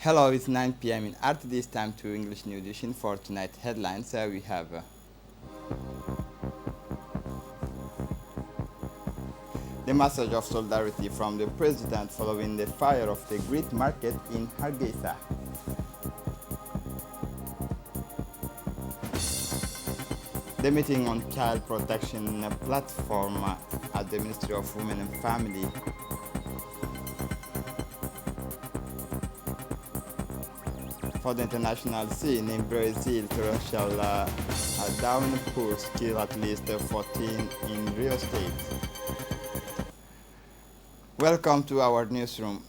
Hello, it's 9 p.m. in RTD. It's time to English New Edition for tonight headlines. We have the message of solidarity from the president following the fire of the Greek market in Hargeisa. The meeting on child protection platform at the Ministry of Women and Family. For the international scene in Brazil, torrential downpours kill at least 14 in Rio State. Welcome to our newsroom.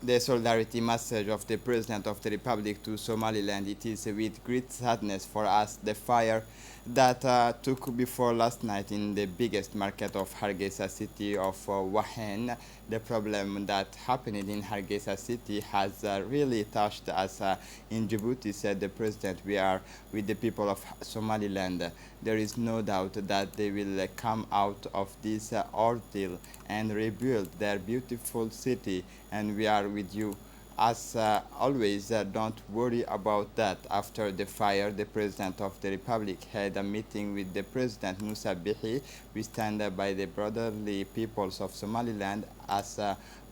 The solidarity message of the President of the Republic to Somaliland. It is with great sadness for us the fire that took before last night in the biggest market of Hargeisa city of Wahen. The problem that happened in Hargeisa city has really touched us in Djibouti, said the President. We are with the people of Somaliland. There is no doubt that they will come out of this ordeal and rebuild their beautiful city, and we are with you. As always, don't worry about that. After the fire, the President of the Republic had a meeting with the President Musa Bihi. We stand by the brotherly peoples of Somaliland as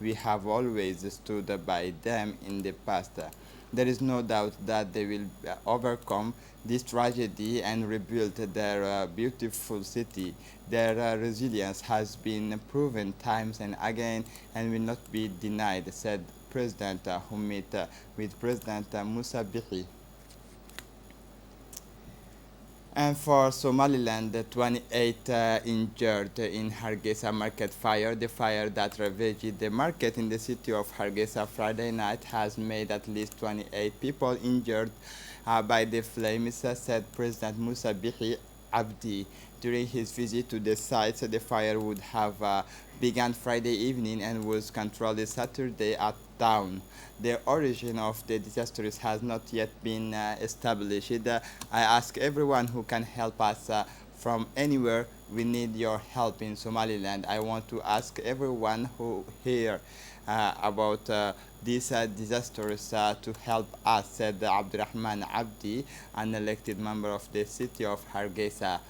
we have always stood by them in the past. There is no doubt that they will overcome this tragedy and rebuild their beautiful city. Their resilience has been proven times and again and will not be denied, said President who met with President Musa Bihi. And for Somaliland, 28 injured in Hargeisa market fire. The fire that ravaged the market in the city of Hargeisa Friday night has made at least 28 people injured by the flames, said President Musa Bihi Abdi. During his visit to the site, the fire would have begun Friday evening and was controlled Saturday at dawn. The origin of the disaster has not yet been established. I ask everyone who can help us from anywhere. We need your help in Somaliland. I want to ask everyone who here about these disasters to help us, said Abdurrahman Abdi, an elected member of the city of Hargeisa,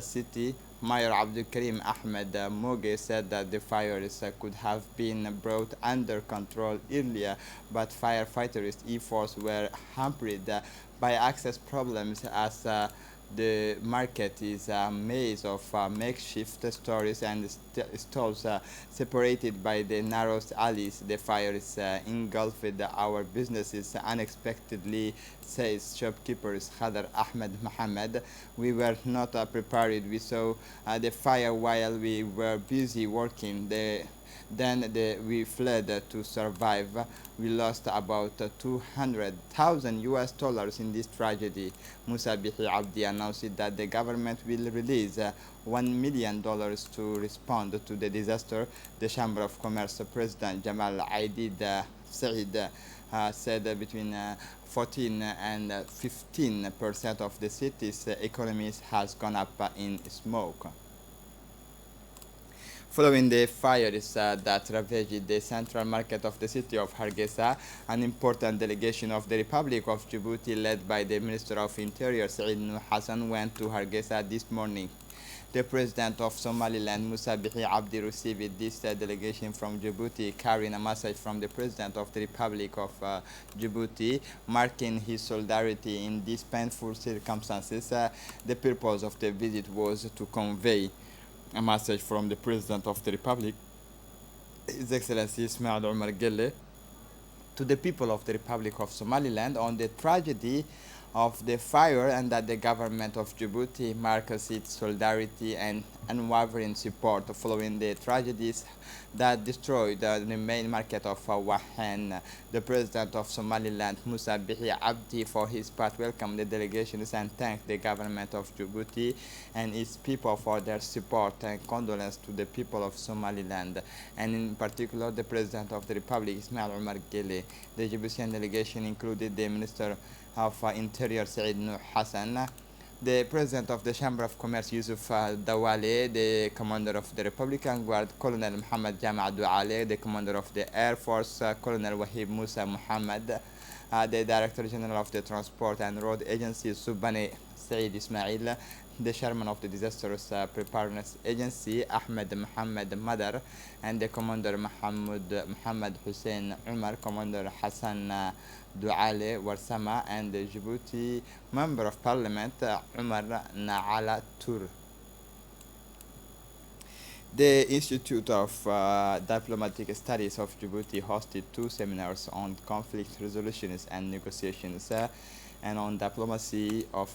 city. Mayor Abdul Karim Ahmed Moge said that the fires could have been brought under control earlier, but firefighters' efforts were hampered by access problems as the market is a maze of makeshift stores and stalls separated by the narrow alleys. The fires engulfed our businesses unexpectedly, says shopkeepers Khadar Ahmed Mohammed. We were not prepared. We saw the fire while we were busy working. We fled to survive. We lost about 200,000 US dollars in this tragedy. Musa Bihi Abdi announced that the government will release $1 million to respond to the disaster. The Chamber of Commerce President Jamal Aidid Said said between 14 and 15% of the city's economy has gone up in smoke. Following the fires that ravaged the central market of the city of Hargeisa, an important delegation of the Republic of Djibouti led by the Minister of Interior Said Nuh Hassan went to Hargeisa this morning. The President of Somaliland, Musa Bihi Abdi, received this delegation from Djibouti, carrying a message from the President of the Republic of Djibouti, marking his solidarity in these painful circumstances. The purpose of the visit was to convey a message from the President of the Republic, His Excellency Ismail Omar Gelle, to the people of the Republic of Somaliland on the tragedy of the fire, and that the government of Djibouti marks its solidarity and unwavering support following the tragedies that destroyed the main market of Wahen. The President of Somaliland, Musa Bihi Abdi, for his part welcomed the delegations and thanked the government of Djibouti and its people for their support and condolence to the people of Somaliland, and in particular the President of the Republic, Ismail Omar Gelle. The Djiboutian delegation included the Minister of Interior Said Nuh Hassan, The president of the Chamber of Commerce, Yusuf Dawale, the commander of the Republican Guard, Colonel Muhammad Jama' Duale, the commander of the Air Force, Colonel Wahib Musa Muhammad, the Director General of the Transport and Road Agency, Subhani Saeed Ismail, the chairman of the Disasters Preparedness Agency, Ahmed Muhammad Madar, and the commander Muhammad Hussein Umar, Commander Hassan Duale Warsama, and the Djibouti Member of Parliament Umar Naala Tur. The Institute of Diplomatic Studies of Djibouti hosted two seminars on conflict resolutions and negotiations and on diplomacy of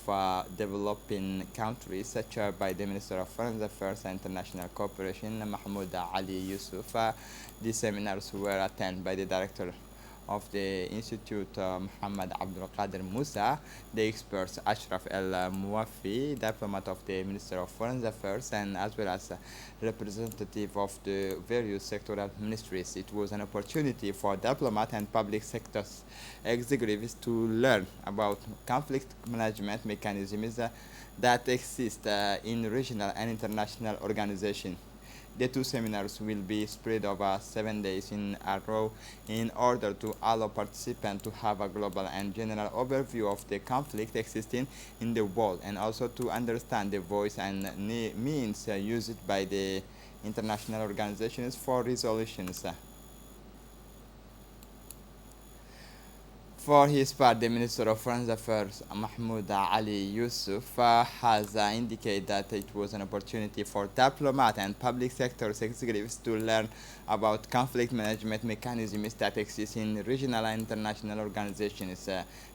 developing countries, chaired by the Minister of Foreign Affairs and International Cooperation, Mahmoud Ali Yusuf. These seminars were attended by the Director of the Institute, Muhammad Abdul Qadir Musa, the experts Ashraf El Muwafi, diplomat of the Minister of Foreign Affairs, and as well as representative of the various sectoral ministries. It was an opportunity for diplomat and public sectors executives to learn about conflict management mechanisms that exist in regional and international organizations. The two seminars will be spread over 7 days in a row in order to allow participants to have a global and general overview of the conflict existing in the world, and also to understand the voice and means used by the international organizations for resolutions. For his part, the Minister of Foreign Affairs, Mahmoud Ali Yusuf, has indicated that it was an opportunity for diplomat and public sector executives to learn about conflict management mechanisms that exist in regional and international organizations.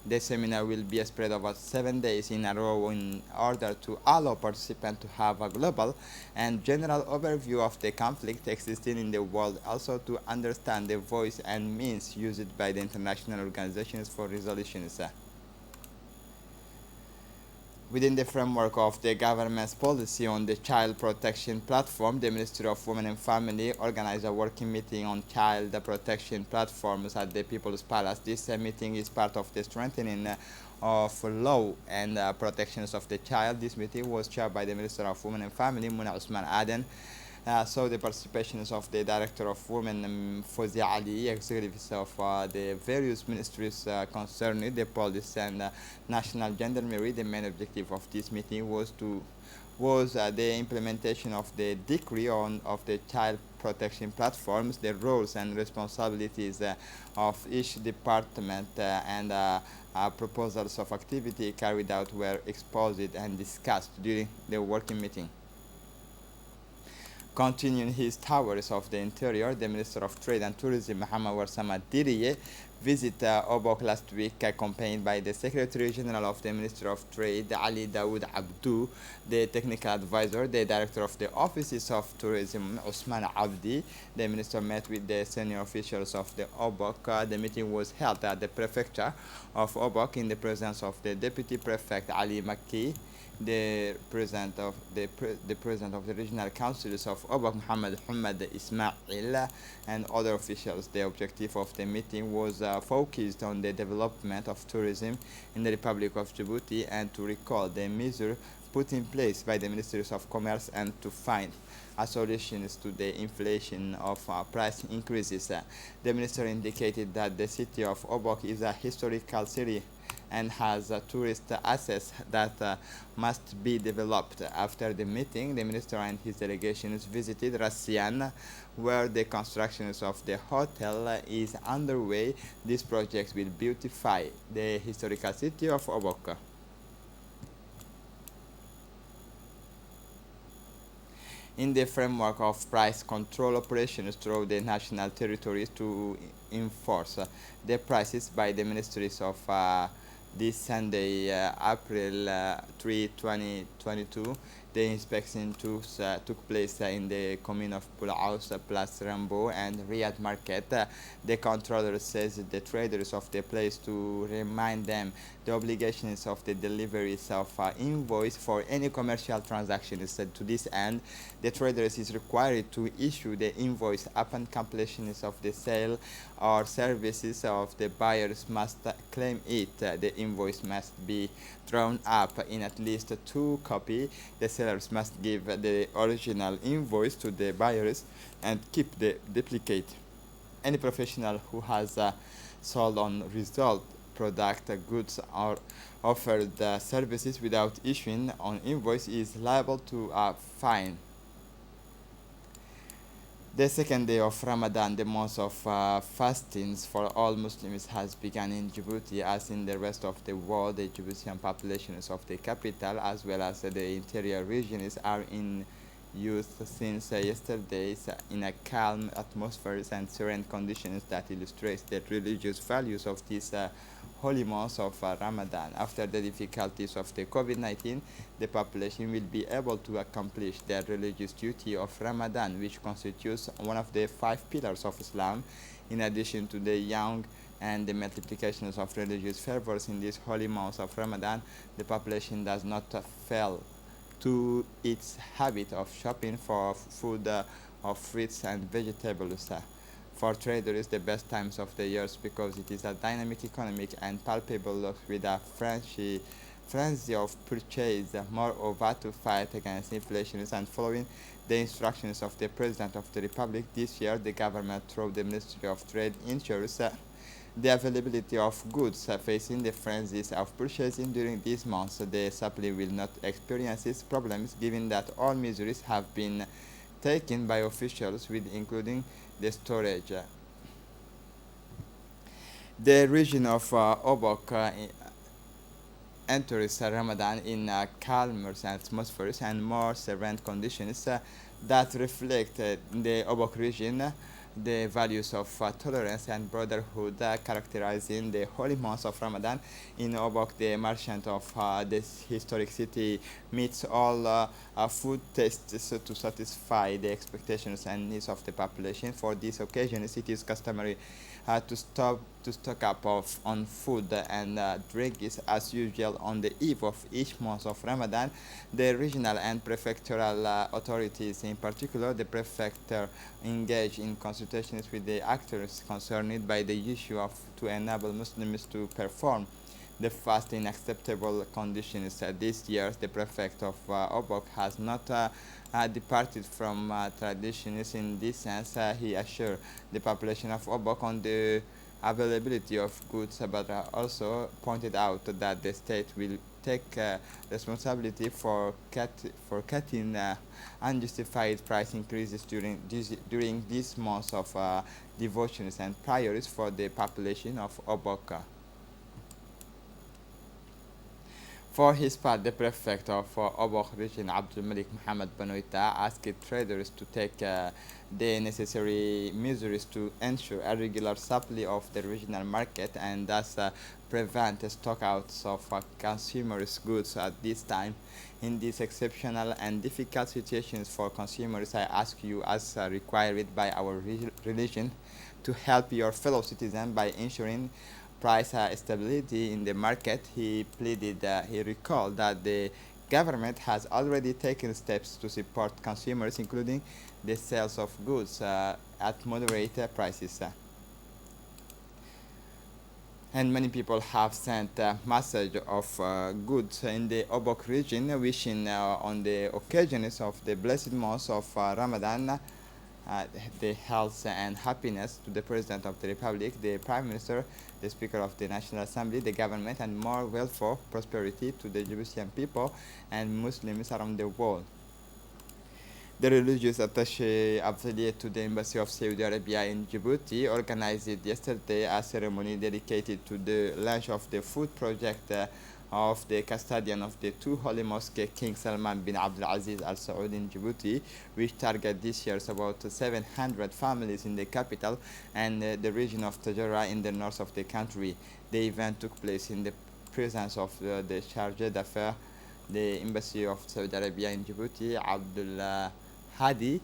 The seminar will be spread over 7 days in a row in order to allow participants to have a global and general overview of the conflict existing in the world, also to understand the voice and means used by the international organizations for resolutions. Within the framework of the government's policy on the child protection platform, the Ministry of Women and Family organized a working meeting on child protection platforms at the People's Palace. This meeting is part of the strengthening of law and protections of the child. This meeting was chaired by the Minister of Women and Family, Muna Usman Aden. So the participations of the Director of Women, Fawzi Ali, executives of the various ministries concerning the police and national gendarmerie. The main objective of this meeting was the implementation of the decree of the child protection platforms, the roles and responsibilities of each department, and proposals of activity carried out were exposed and discussed during the working meeting. Continuing his towers of the interior, the Minister of Trade and Tourism, Mohamed Warsama Diriye, visited Obok last week, accompanied by the Secretary General of the Ministry of Trade, Ali Dawood Abdu, the Technical Advisor, the Director of the Offices of Tourism, Usman Abdi. The Minister met with the senior officials of the Obok. The meeting was held at the Prefecture of Obok in the presence of the Deputy Prefect, Ali Makki, the president of the regional councils of Obok, Muhammad Hamad Ismail, and other officials. The objective of the meeting was focused on the development of tourism in the Republic of Djibouti and to recall the measures put in place by the Ministries of Commerce and to find solutions to the inflation of price increases. The minister indicated that the city of Obok is a historical city and has tourist assets that must be developed. After the meeting, the minister and his delegations visited Rassian, where the construction of the hotel is underway. This project will beautify the historical city of Obok. In the framework of price control operations through the national territories to enforce the prices by the ministries of this Sunday, April 3, 2022, The inspection took place in the commune of Bulaus, Place Rambo, and Riyadh Market. The controller says the traders of the place to remind them the obligations of the deliveries of invoice for any commercial transaction. Said to this end, the traders is required to issue the invoice upon completion of the sale or services of the buyers must claim it. The invoice must be drawn up in at least two copies. The sellers must give the original invoice to the buyers and keep the duplicate. Any professional who has sold on result product goods or offered services without issuing an invoice is liable to a fine. The second day of Ramadan, the month of fastings for all Muslims, has begun in Djibouti. As in the rest of the world, the Djiboutian populations of the capital as well as the interior regions are in use since yesterday in a calm atmosphere and serene conditions that illustrates the religious values of this holy month of Ramadan. After the difficulties of the COVID-19, the population will be able to accomplish their religious duty of Ramadan, which constitutes one of the five pillars of Islam. In addition to the young and the multiplications of religious fervors in this holy month of Ramadan, the population does not fail to its habit of shopping for food of fruits and vegetables. For traders, the best times of the years because it is a dynamic economic and palpable with a frenzy of purchase. Moreover, to fight against inflation and following the instructions of the President of the Republic this year, the government through the Ministry of Trade ensures the availability of goods facing the frenzies of purchasing during these months. The supply will not experience these problems given that all measures have been taken by officials with including the storage. The region of Obok enters Ramadan in calmer atmospheres and more serene conditions that reflect the Obok region the values of tolerance and brotherhood characterizing the holy month of Ramadan. In Obok, the merchant of this historic city meets all food tastes to satisfy the expectations and needs of the population. For this occasion, it is customary to stock up on food and drinks as usual on the eve of each month of Ramadan. The regional and prefectural authorities, in particular the prefecture, engage in consultations with the actors concerned by the issue of to enable Muslims to perform the fast in acceptable conditions. This year, the prefect of Obok has not departed from traditions in this sense. He assured the population of Obok on the availability of goods, but also pointed out that the state will take responsibility for cutting unjustified price increases during this month of devotions and prayers for the population of Obok. For his part, the prefect of Obok region, Abdul Malik Muhammad Banoita, asked traders to take the necessary measures to ensure a regular supply of the regional market and thus prevent stockouts of consumers' goods at this time. In these exceptional and difficult situations for consumers, I ask you, as required by our religion, to help your fellow citizen by ensuring price stability in the market. He pleaded, he recalled that the government has already taken steps to support consumers, including the sales of goods at moderate prices. And many people have sent a message of goods in the Obok region, wishing on the occasions of the blessed month of Ramadan the health and happiness to the President of the Republic, the Prime Minister, the Speaker of the National Assembly, the government, and more welfare, prosperity to the Djiboutian people and Muslims around the world. The religious attaché affiliate to the Embassy of Saudi Arabia in Djibouti organized yesterday a ceremony dedicated to the launch of the food project of the custodian of the two holy mosques, King Salman bin Abdulaziz Al Saud in Djibouti, which target this year about 700 families in the capital and the region of Tajara in the north of the country. The event took place in the presence of the Chargé d'Affaires the Embassy of Saudi Arabia in Djibouti, Abdullah Hadi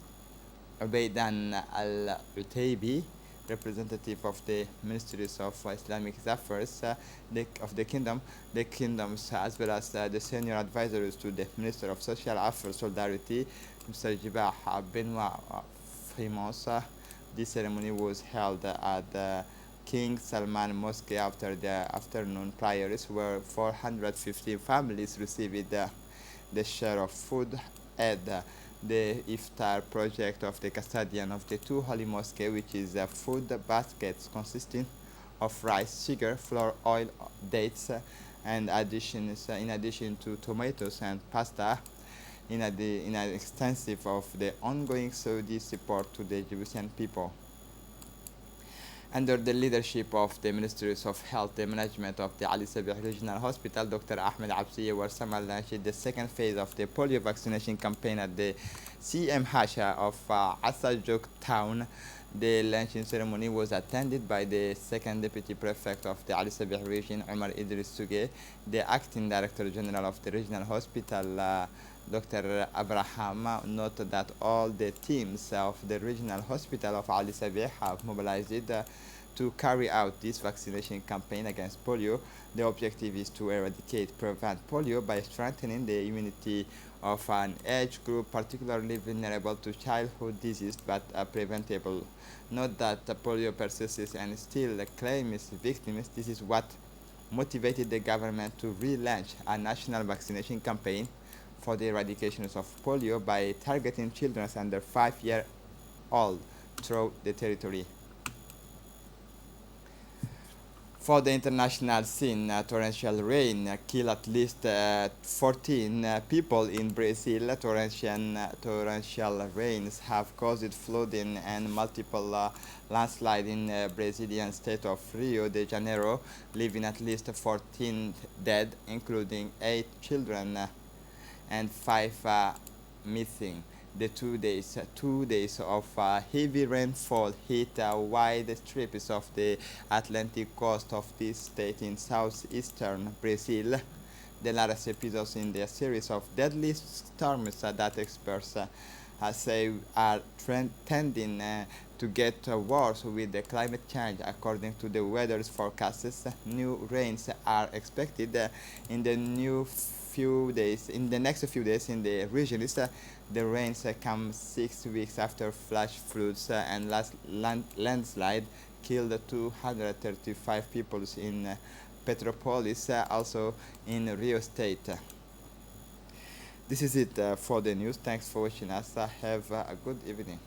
Ubaidan Al-Utaibi, representative of the Ministries of Islamic Affairs of the kingdoms, as well as the senior advisors to the Minister of Social Affairs Solidarity, Mr. Jibah Benoit Famous. This ceremony was held at the King Salman Mosque after the afternoon prayers, where 450 families received the share of food at the iftar project of the custodian of the two holy mosques, which is food baskets consisting of rice, sugar, flour, oil, dates, and in addition to tomatoes and pasta, in an extensive of the ongoing Saudi support to the Egyptian people. Under the leadership of the Ministries of Health, the management of the Ali Sabih Regional Hospital, Dr. Ahmed Absiye Warsama launched the second phase of the polio vaccination campaign at the CM Hasha of Asajuk town. The launching ceremony was attended by the second deputy prefect of the Ali Sabih region, Umar Idris Suge, the acting director general of the regional hospital, Dr. Abraham, noted that all the teams of the regional hospital of Ali Sabih have mobilized to carry out this vaccination campaign against polio. The objective is to prevent polio by strengthening the immunity of an age group particularly vulnerable to childhood disease but preventable. Note that polio persists and still claims victims. This is what motivated the government to relaunch a national vaccination campaign for the eradication of polio by targeting children under 5 years old throughout the territory. For the international scene, torrential rain killed at least 14 people in Brazil. Torrential rains have caused flooding and multiple landslides in Brazilian state of Rio de Janeiro, leaving at least 14 dead, including 8 children and 5 missing. The 2 days of heavy rainfall hit wide strips of the Atlantic coast of this state in southeastern Brazil, the latest episode in the series of deadly storms that experts say are tending to get worse with the climate change. According to the weather forecasts, new rains are expected in the next few days in the region. The rains come 6 weeks after flash floods and last landslide killed 235 people in Petropolis, also in Rio State. This is it for the news. Thanks for watching us. Have a good evening.